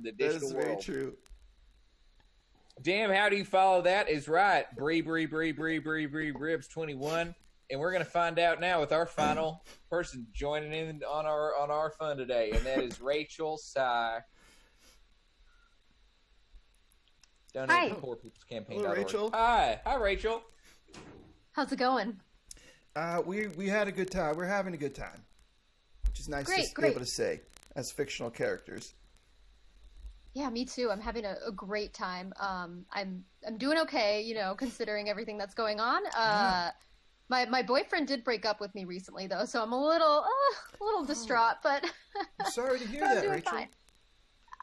the That digital is very world. true. Damn, how do you follow that is right. Bribs 21. And we're gonna find out now with our final person joining in on our fun today, and that is Rachel Sigh. Donate Hi. to Poor People's Campaign. Hello, Rachel. Hi, Rachel. How's it going? We had a good time. We're having a good time, which is nice to be able to say as fictional characters. Yeah, me too. I'm having a great time. I'm doing okay, considering everything that's going on. My boyfriend did break up with me recently, though, so I'm a little distraught. But I'm sorry to hear I'm that, doing Rachel. fine.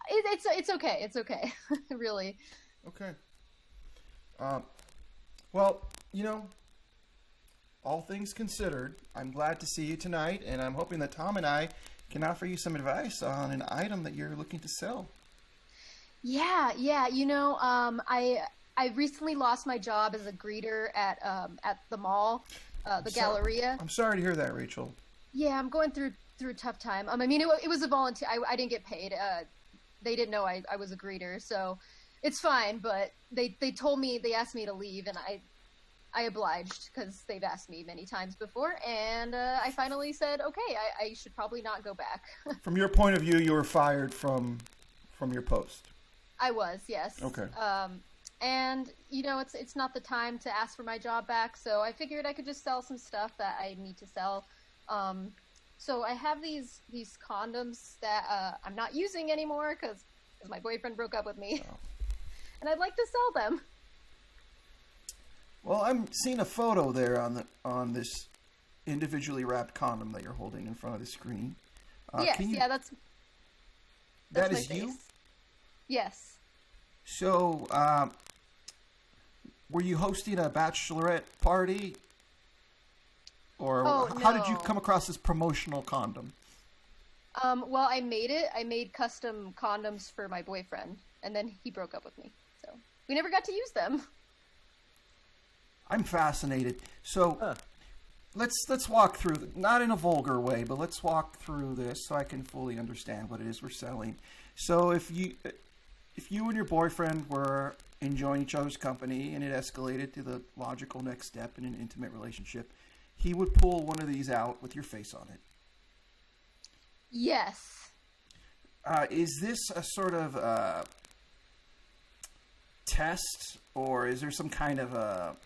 It's okay. It's okay. Really. Okay. Well, all things considered, I'm glad to see you tonight, and I'm hoping that Tom and I can offer you some advice on an item that you're looking to sell. Yeah. I recently lost my job as a greeter at the mall, the Galleria. I'm sorry to hear that, Rachel. Yeah, I'm going through a tough time. I mean, it was a volunteer. I didn't get paid. They didn't know I was a greeter, so it's fine. But they asked me to leave, and I obliged because they've asked me many times before, and I finally said, okay, I should probably not go back. From your point of view, you were fired from your post. I was, yes. Okay. And it's not the time to ask for my job back, so I figured I could just sell some stuff that I need to sell. So I have these condoms that I'm not using anymore because my boyfriend broke up with me, and I'd like to sell them. Well, I'm seeing a photo there on this individually wrapped condom that you're holding in front of the screen. Yes, that's that my is face. you? Yes. So, were you hosting a bachelorette party? Or how did you come across this promotional condom? Well, I made it. I made custom condoms for my boyfriend, and then he broke up with me. So we never got to use them. I'm fascinated. So, let's walk through, not in a vulgar way, but let's walk through this so I can fully understand what it is we're selling. So, if you and your boyfriend were enjoying each other's company and it escalated to the logical next step in an intimate relationship, he would pull one of these out with your face on it. Yes. Is this a sort of test, or is there some kind of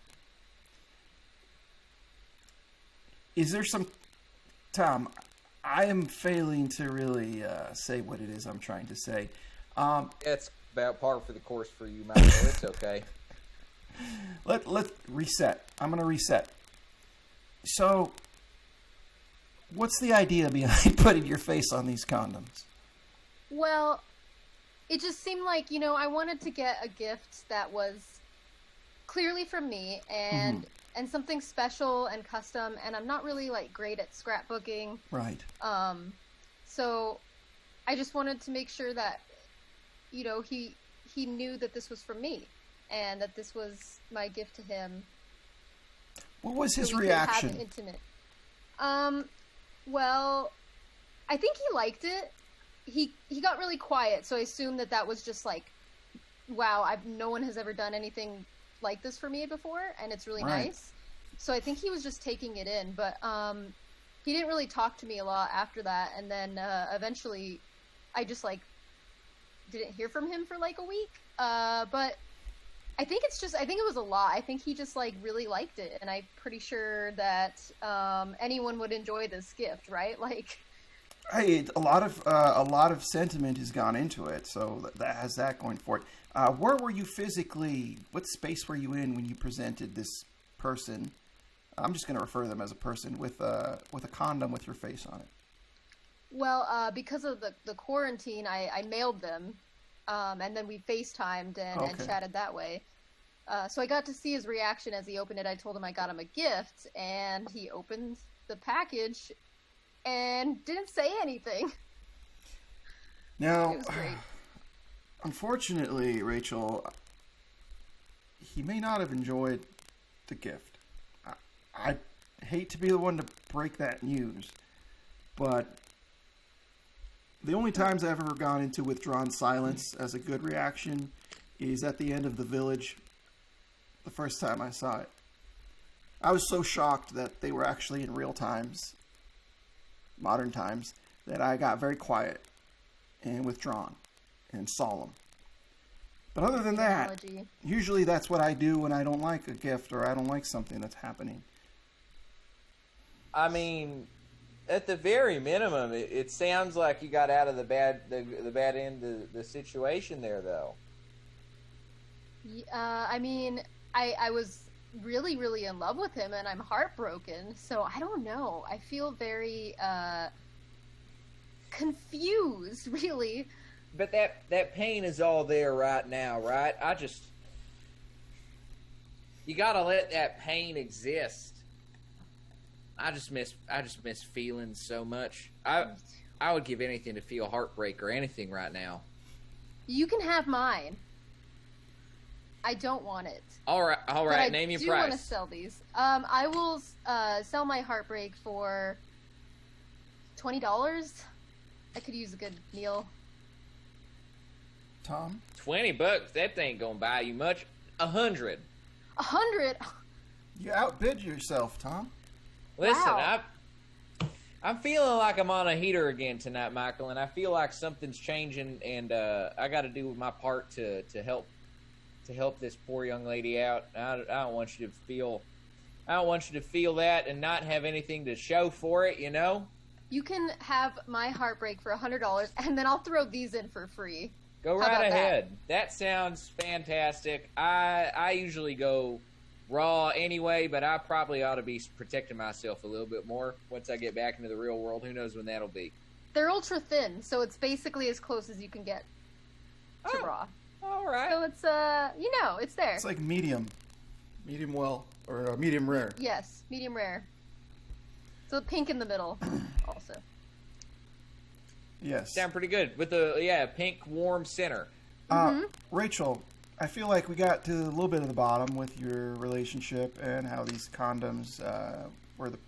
Tom, I am failing to really say what it is I'm trying to say. It's about par for the course for you, Michael. It's okay. Let's reset. I'm going to reset. So, what's the idea behind putting your face on these condoms? Well, it just seemed like, I wanted to get a gift that was clearly from me and something special and custom, and I'm not really great at scrapbooking. Right. So I just wanted to make sure that he knew that this was from me and that this was my gift to him. What was his so we reaction? could have it intimate. Well, I think he liked it. He got really quiet, so I assumed that was just wow, no one has ever done anything like this for me before, and it's really nice. So I think he was just taking it in, but he didn't really talk to me a lot after that, and then eventually I just didn't hear from him for a week. But I think it was a lot. I think he just really liked it, and I'm pretty sure that anyone would enjoy this gift, right? Hey, a lot of sentiment has gone into it, so that has that going for it. Where were you physically? What space were you in when you presented this person? I'm just going to refer to them as a person with a condom with your face on it. Well, because of the quarantine, I mailed them, and then we FaceTimed and chatted that way. So I got to see his reaction as he opened it. I told him I got him a gift, and he opened the package and didn't say anything. Now, it was great. Unfortunately, Rachel, he may not have enjoyed the gift. I hate to be the one to break that news, but The only times I've ever gone into withdrawn silence as a good reaction is at the end of The Village, the first time I saw it. I was so shocked that they were actually in real times, modern times, that I got very quiet and withdrawn and solemn. But other than that, usually that's what I do when I don't like a gift or I don't like something that's happening. I mean, at the very minimum, it sounds like you got out of the bad end of the situation there, though. I mean, I was really, really in love with him, and I'm heartbroken. So I don't know. I feel very confused, really. But that pain is all there right now, right? You gotta let that pain exist. I just miss feelings so much. I would give anything to feel heartbreak or anything right now. You can have mine. I don't want it. All right. Name your price. I do want to sell these. I will sell my heartbreak for $20. I could use a good meal. Tom? $20? That ain't gonna buy you much. 100. 100? You outbid yourself, Tom. Listen, wow. I'm feeling like I'm on a heater again tonight, Michael, and I feel like something's changing, and I got to do my part to help this poor young lady out. I don't want you to feel that and not have anything to show for it, you know? You can have my heartbreak for $100, and then I'll throw these in for free. Go right ahead. That sounds fantastic. I usually go raw anyway, but I probably ought to be protecting myself a little bit more once I get back into the real world. Who knows when that'll be? They're ultra thin, so it's basically as close as you can get to raw. All right. So it's it's there. It's like medium well, or medium rare. Yes, medium rare. So pink in the middle, also. Yes. Sound pretty good with the pink warm center. Rachel, I feel like we got to a little bit of the bottom with your relationship and how these condoms were the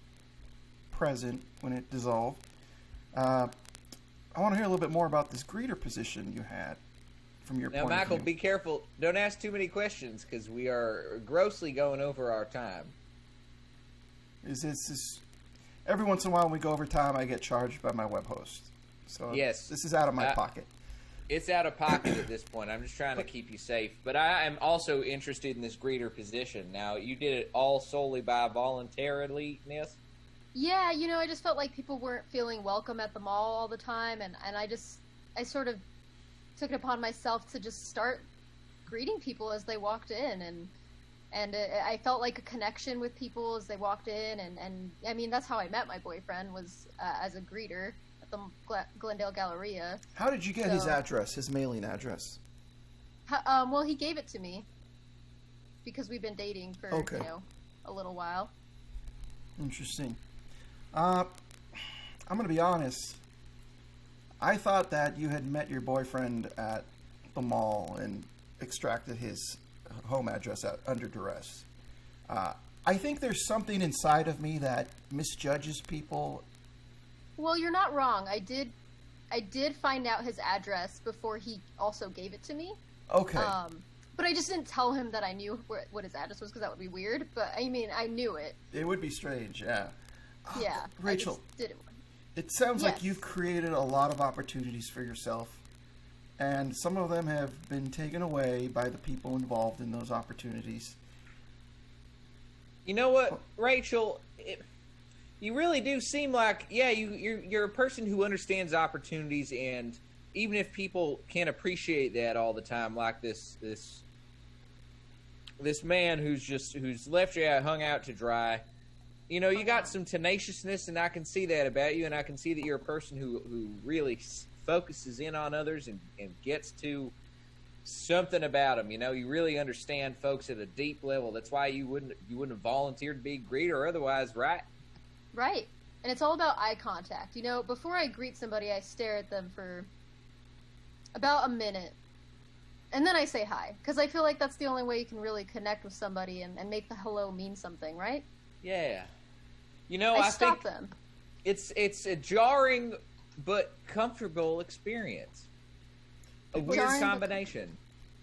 present when it dissolved. I want to hear a little bit more about this greeter position you had from your point of view. Now, Michael, be careful. Don't ask too many questions because we are grossly going over our time. Is every once in a while when we go over time, I get charged by my web host. So yes, this is out of my pocket. It's out of pocket at this point. I'm just trying to keep you safe. But I am also interested in this greeter position. Now, you did it all solely by voluntariness? Yeah, I just felt like people weren't feeling welcome at the mall all the time, and I sort of took it upon myself to just start greeting people as they walked in, and I felt like a connection with people as they walked in, and I mean, that's how I met my boyfriend, was as a greeter at the Glendale Galleria. How did you get his address, his mailing address? Well, he gave it to me because we've been dating for, a little while. Interesting. I'm going to be honest. I thought that you had met your boyfriend at the mall and extracted his home address under duress. I think there's something inside of me that misjudges people. Well, you're not wrong. I did find out his address before he also gave it to me. Okay. But I just didn't tell him that I knew what his address was because that would be weird. But I mean, I knew it. It would be strange, yeah. Yeah. Rachel, I just did it. It sounds like you've created a lot of opportunities for yourself, and some of them have been taken away by the people involved in those opportunities. You know what, Rachel? You really do seem like, you're a person who understands opportunities, and even if people can't appreciate that all the time, like this man who's left you hung out to dry. You got some tenaciousness, and I can see that about you, and I can see that you're a person who really focuses in on others and gets to something about them. You really understand folks at a deep level. That's why you wouldn't have volunteered to be a greeter or otherwise, right? Right. And it's all about eye contact. Before I greet somebody, I stare at them for about a minute. And then I say hi, because I feel like that's the only way you can really connect with somebody and make the hello mean something, right? Yeah. I think them. it's a jarring but comfortable experience. A It's weird jarring, but- combination.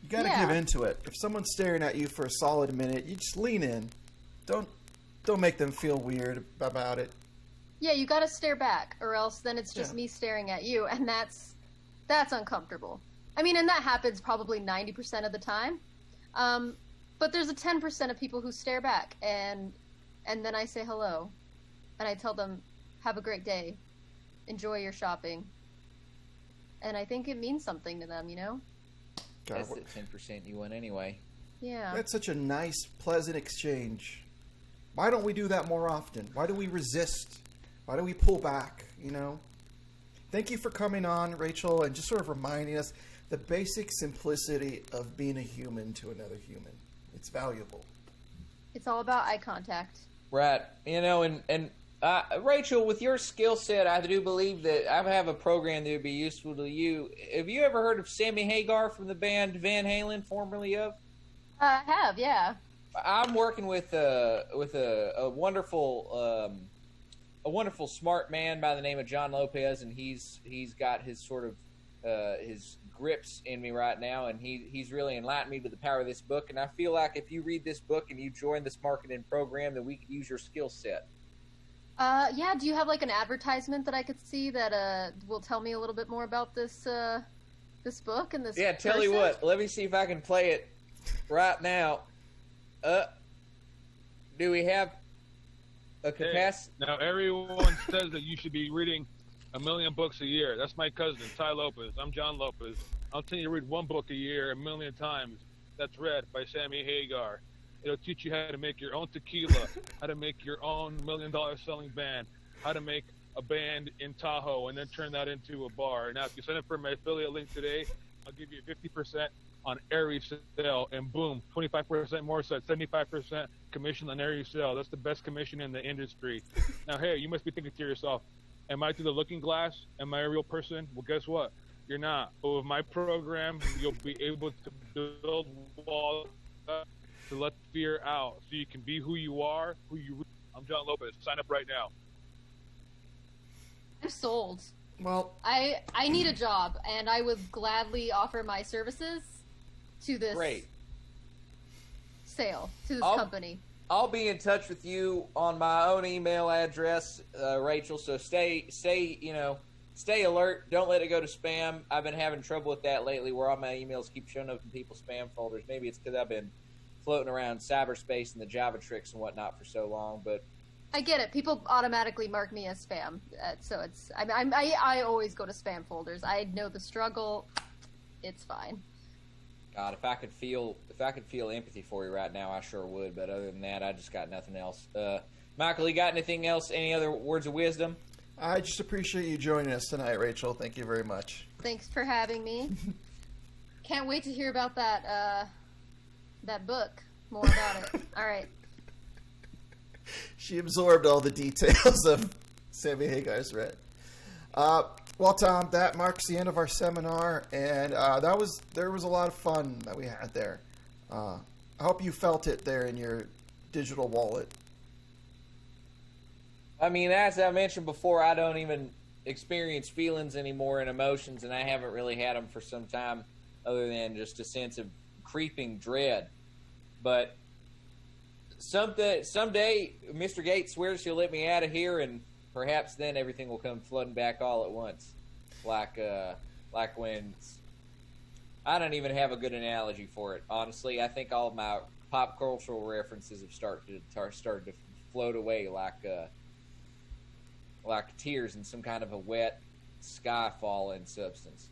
You got to Yeah. give into it. If someone's staring at you for a solid minute, you just lean in. Don't make them feel weird about it. Yeah, you gotta stare back, or else then it's just Yeah. me staring at you, and that's uncomfortable. I mean, and that happens probably 90% of the time. But there's a 10% of people who stare back, and then I say hello, and I tell them, "Have a great day, enjoy your shopping," and I think it means something to them, you know? God, That's the 10% you want anyway. Yeah. that's such a nice, pleasant exchange. Why don't we do that more often? Why do we resist? Why do we pull back, you know? Thank you for coming on, Rachel, and just sort of reminding us the basic simplicity of being a human to another human. It's valuable. It's all about eye contact. Right. You know, and Rachel, with your skill set, I do believe that I have a program that would be useful to you. Have you ever heard of Sammy Hagar from the band Van Halen, formerly of? I have, yeah. I'm working with a wonderful smart man by the name of John Lopez, and he's got his sort of his grips in me right now, and he's really enlightened me to the power of this book. And I feel like if you read this book and you join this marketing program, that we could use your skill set. Yeah, do you have like an advertisement that I could see that will tell me a little bit more about this this book and this Yeah, tell you person? what. Let me see if I can play it right now. Do we have a capacity? Now, everyone says that you should be reading 1 million books a year. That's my cousin, Ty Lopez. I'm John Lopez. I'll tell you to read one book a year 1 million times. That's Red by Sammy Hagar. It'll teach you how to make your own tequila, how to make your own $1 million selling band, how to make a band in Tahoe and then turn that into a bar. Now, if you sign up for my affiliate link today, I'll give you 50% on every sale, and boom, 25% more, so that's 75% commission on every sale. That's the best commission in the industry. Now, hey, you must be thinking to yourself, am I through the looking glass? Am I a real person? Well, guess what? You're not. But with my program, you'll be able to build walls up to let fear out, so you can be who you are, I'm John Lopez. Sign up right now. I'm sold. Well, I need a job, and I would gladly offer my services to this Great. sale, to this I'll- company. I'll be in touch with you on my own email address, Rachel. So stay alert. Don't let it go to spam. I've been having trouble with that lately, where all my emails keep showing up in people's spam folders. Maybe it's because I've been floating around cyberspace and the Java tricks and whatnot for so long. But I get it. People automatically mark me as spam, so it's. I always go to spam folders. I know the struggle. It's fine. God, if I could feel empathy for you right now, I sure would. But other than that, I just got nothing else. Michael, you got anything else? Any other words of wisdom? I just appreciate you joining us tonight, Rachel. Thank you very much. Thanks for having me. Can't wait to hear about that book. More about it. All right. She absorbed all the details of Sammy Hagar's Red. Well, Tom, that marks the end of our seminar, and there was a lot of fun that we had there. I hope you felt it there in your digital wallet. I mean, as I mentioned before, I don't even experience feelings anymore and emotions, and I haven't really had them for some time, other than just a sense of creeping dread. But someday, Mr. Gates swears he'll let me out of here, and perhaps then everything will come flooding back all at once, like when I don't even have a good analogy for it. Honestly, I think all of my pop cultural references have started to float away like tears in some kind of a wet sky falling substance.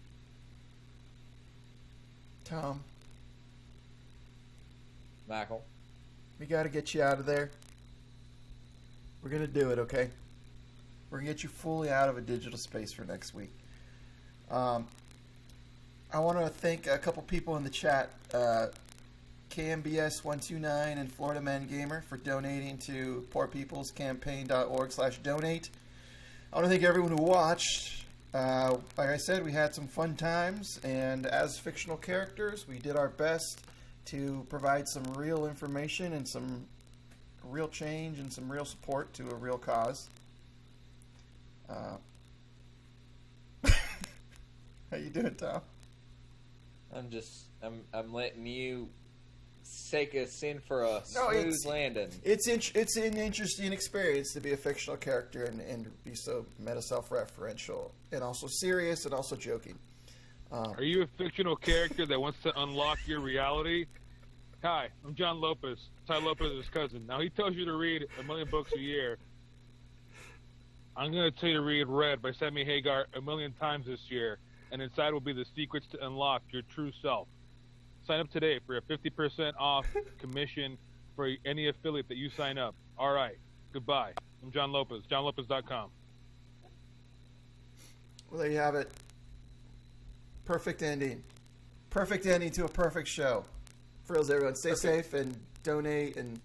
Tom, Michael, we got to get you out of there. We're going to do it, okay? We're going to get you fully out of a digital space for next week. I want to thank a couple people in the chat, KMBS129 and Florida Man Gamer, for donating to poorpeoplescampaign.org/donate. I want to thank everyone who watched. Like I said, we had some fun times, and as fictional characters, we did our best to provide some real information and some real change and some real support to a real cause. doing, Tom? I'm letting you take us in for a smooth landing. It's an interesting experience to be a fictional character and be so meta self-referential and also serious and also joking. Are you a fictional character that wants to unlock your reality? Hi, I'm John Lopez, Ty Lopez's cousin. Now he tells you to read 1 million books a year. I'm going to tell you to read Red by Sammy Hagar 1 million times this year, and inside will be the secrets to unlock your true self. Sign up today for a 50% off commission for any affiliate that you sign up. All right, goodbye. I'm John Lopez, johnlopez.com. Well, there you have it. Perfect ending. Perfect ending to a perfect show. For reals, everyone. Stay safe and donate and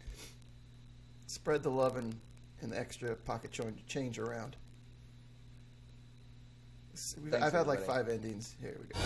spread the love and the extra pocket change around. I've had like 5 endings. Here we go.